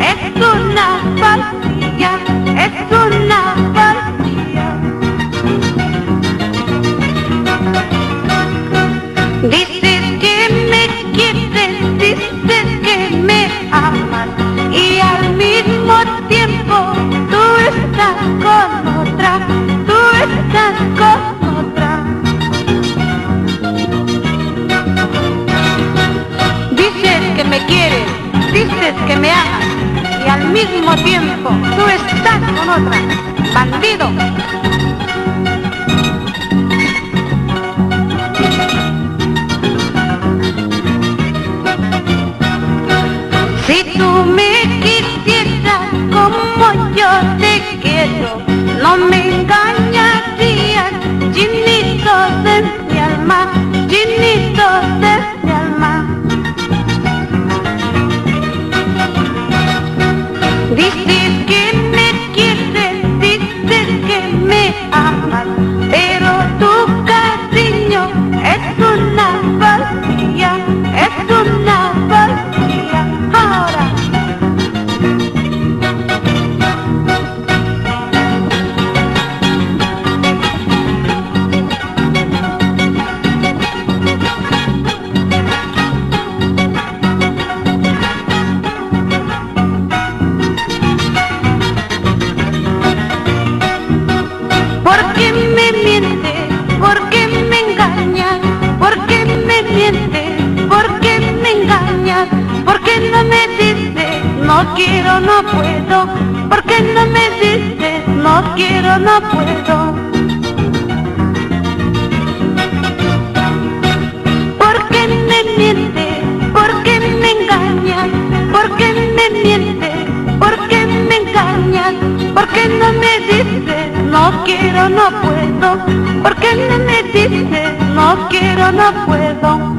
Es una falsía, es una falsía. Dices que me quieres, dices que me amas, y al mismo tiempo tú estás con otra, tú estás con otra. Dices que me quieres, dices que me amas, y al mismo tiempo tú estás con otra, bandido. Si tú me quisieras como yo te quiero, no me engañarías, chinito de mi alma, chinito de mi alma. Dices que me quieres, dices que me amas, pero tu cariño es una falsía, es una falsía. Ahora ¿por qué me mientes? ¿Por qué me engañas? ¿Por qué me mientes? ¿Por qué me engañas? ¿Por qué no me dices no quiero, no puedo? ¿Por qué no me dices no quiero, no puedo? ¿Por qué me mientes? ¿Por qué me engañas? ¿Por qué me mientes? ¿Por qué me engañas? ¿Por qué no me dices no quiero, no puedo? ¿Por qué no me dices no quiero, no puedo?